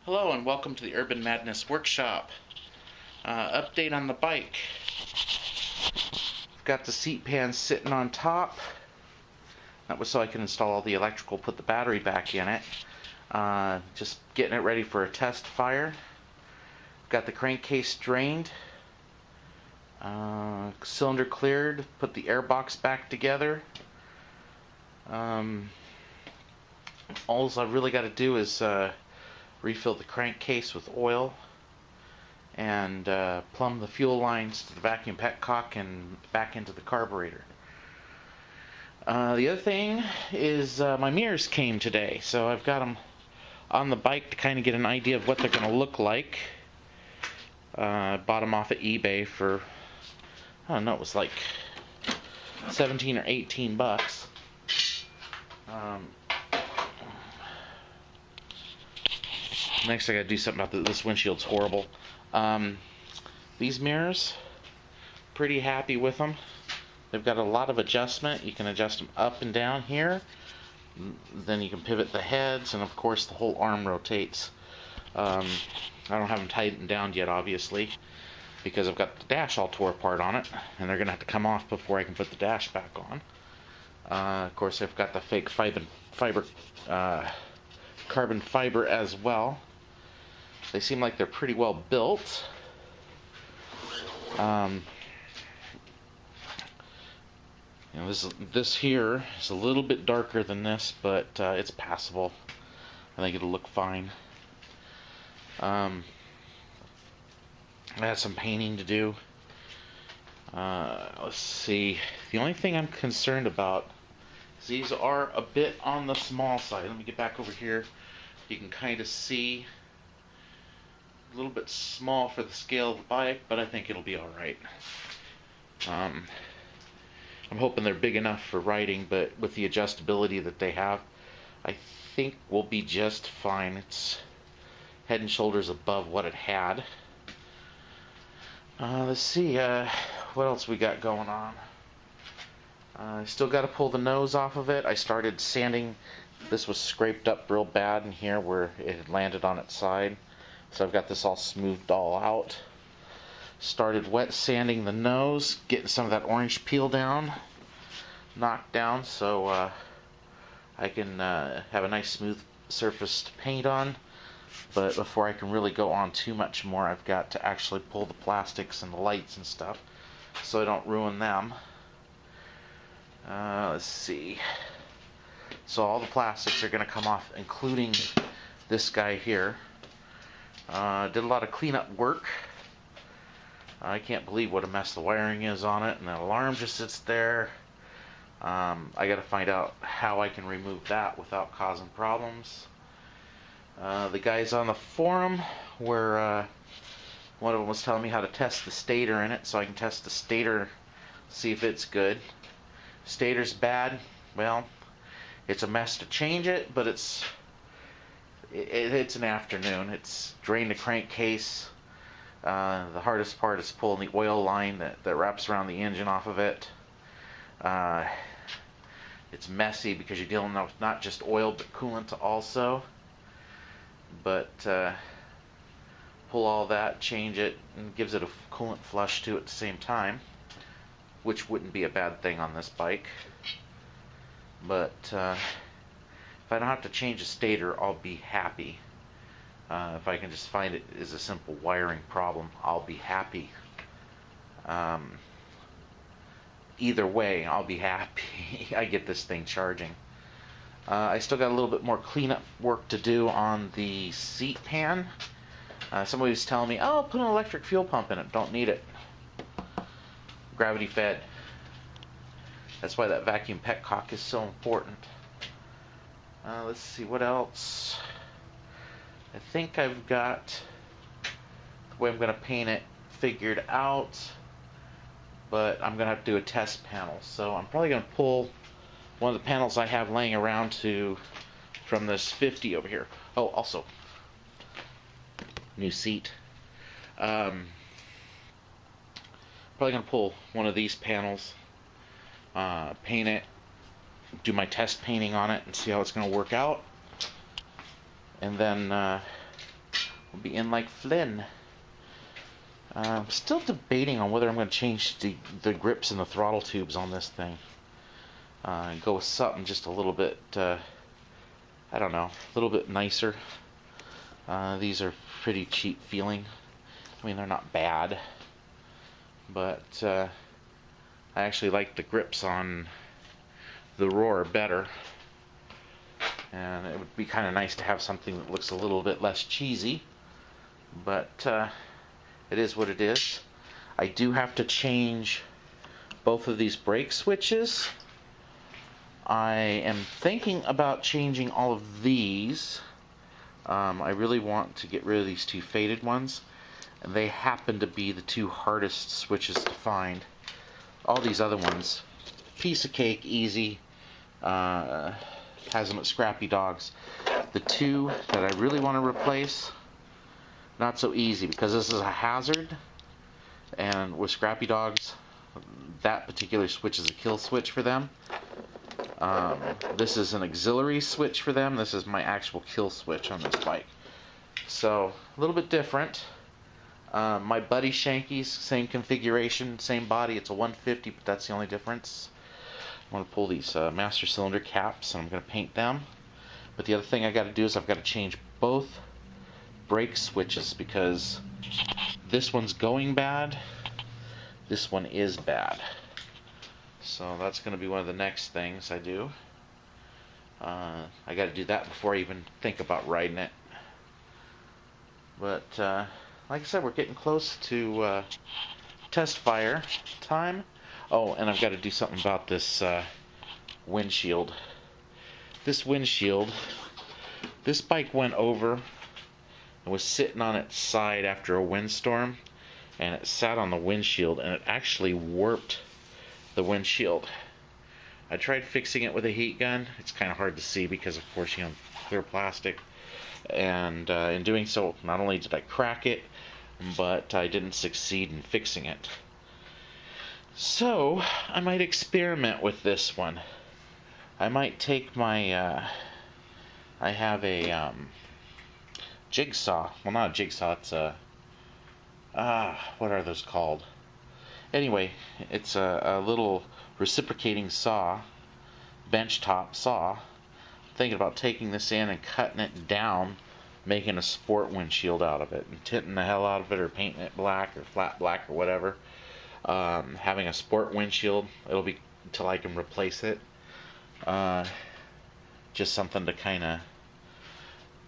Hello and welcome to the Urban Madness Workshop. Update on the bike. Got the seat pan sitting on top. That was so I can install all the electrical, put the battery back in it. Just getting it ready for a test fire. Got the crankcase drained. Cylinder cleared. Put the air box back together. All I really got to do is refill the crankcase with oil and plumb the fuel lines to the vacuum petcock and back into the carburetor. The other thing is my mirrors came today, so I've got them on the bike to kind of get an idea of what they're going to look like. Bought them off of eBay for, I don't know, it was like 17 or 18 bucks. Next I gotta do something about this windshield's horrible. These mirrors, pretty happy with them. They've got a lot of adjustment. You can adjust them up and down here. Then you can pivot the heads, and of course the whole arm rotates. I don't have them tightened down yet, obviously, because I've got the dash all tore apart on it, and they're gonna have to come off before I can put the dash back on. Of course, I've got the fake carbon fiber as well. They seem like they're pretty well built. This here is a little bit darker than this, but it's passable. I think it'll look fine. I had some painting to do. Let's see. The only thing I'm concerned about is these are a bit on the small side. Let me get back over here. You can kind of see a little bit small for the scale of the bike, but I think it'll be alright. I'm hoping they're big enough for riding, but with the adjustability that they have, I think we'll be just fine. It's head and shoulders above what it had. Let's see, what else we got going on. I still got to pull the nose off of it. I started sanding. This was scraped up real bad in here where it had landed on its side. So I've got this all smoothed all out. Started wet sanding the nose, getting some of that orange peel down, knocked down, so I can have a nice smooth surface to paint on. But before I can really go on too much more, I've got to actually pull the plastics and the lights and stuff so I don't ruin them. Let's see. So all the plastics are going to come off, including this guy here. Did a lot of cleanup work. I can't believe what a mess the wiring is on it, and the alarm just sits there. I got to find out how I can remove that without causing problems. The guys on the forum were, one of them was telling me how to test the stator in it, so I can test the stator, see if it's good. Stator's bad. Well, it's a mess to change it, but it's an afternoon. It's drained the crankcase. The hardest part is pulling the oil line that wraps around the engine off of it. It's messy because you're dealing with not just oil but coolant also. But pull all that, change it, and gives it a coolant flush too at the same time, which wouldn't be a bad thing on this bike. But if I don't have to change the stator, I'll be happy. If I can just find it is a simple wiring problem, I'll be happy. Either way, I'll be happy. I get this thing charging. I still got a little bit more cleanup work to do on the seat pan. Somebody was telling me, oh, put an electric fuel pump in it. Don't need it. Gravity fed. That's why that vacuum petcock is so important. Let's see, what else? I think I've got the way I'm going to paint it figured out, but I'm going to have to do a test panel. So I'm probably going to pull one of the panels I have laying around from this 50 over here. Oh, also, new seat. Probably going to pull one of these panels, paint it, do my test painting on it and see how it's going to work out. And then will be in like Flynn. I'm still debating on whether I'm going to change the grips and the throttle tubes on this thing. And go with something just a little bit, I don't know, a little bit nicer. These are pretty cheap feeling. I mean, they're not bad, but I actually like the grips on the Roar better. And it would be kind of nice to have something that looks a little bit less cheesy, but it is what it is. I do have to change both of these brake switches. I am thinking about changing all of these. I really want to get rid of these two faded ones, and they happen to be the two hardest switches to find. All these other ones, piece of cake, easy. Has them at Scrappy Dogs. The two that I really want to replace, not so easy, because this is a hazard, and with Scrappy Dogs, that particular switch is a kill switch for them. This is an auxiliary switch for them. This is my actual kill switch on this bike. So, a little bit different. My buddy Shanky's, same configuration, same body. It's a 150, but that's the only difference. I'm going to pull these master cylinder caps, and I'm going to paint them. But the other thing I got to do is I've got to change both brake switches, because this one's going bad, this one is bad. So that's going to be one of the next things I do. I got to do that before I even think about riding it. But like I said, we're getting close to test fire time. Oh, and I've got to do something about this windshield. This windshield, this bike went over and was sitting on its side after a windstorm, and it sat on the windshield, and it actually warped the windshield. I tried fixing it with a heat gun. It's kind of hard to see because, of course, you know, clear plastic. And in doing so, not only did I crack it, but I didn't succeed in fixing it. So, I might experiment with this one. I might take my, I have a jigsaw. Well, not a jigsaw, it's a, what are those called? Anyway, it's a little reciprocating saw, benchtop saw. I'm thinking about taking this in and cutting it down, making a sport windshield out of it, and tinting the hell out of it, or painting it black, or flat black, or whatever. Having a sport windshield, it'll be until I can replace it. Just something to kind of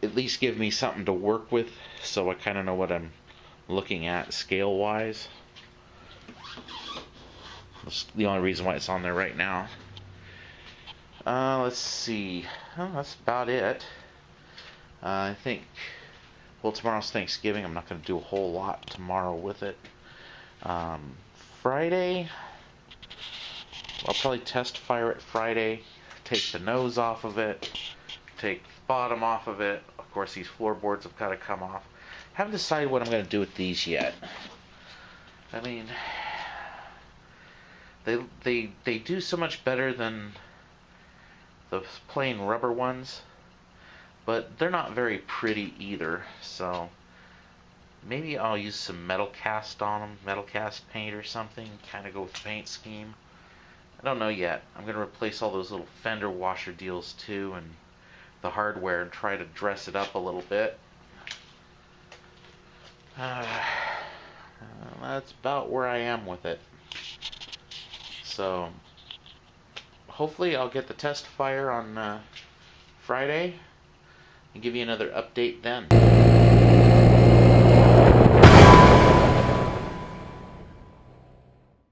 at least give me something to work with, so I kind of know what I'm looking at scale wise. That's the only reason why it's on there right now. Let's see. Oh, that's about it. I think, well, tomorrow's Thanksgiving. I'm not going to do a whole lot tomorrow with it. Friday, I'll probably test fire it Friday, take the nose off of it, take the bottom off of it. Of course, these floorboards have got to come off. Haven't decided what I'm going to do with these yet. I mean, they do so much better than the plain rubber ones, but they're not very pretty either. So maybe I'll use some metal cast on them, metal cast paint or something, kind of go with the paint scheme. I don't know yet. I'm going to replace all those little fender washer deals too, and the hardware, and try to dress it up a little bit. That's about where I am with it. So hopefully I'll get the test fire on Friday and give you another update then.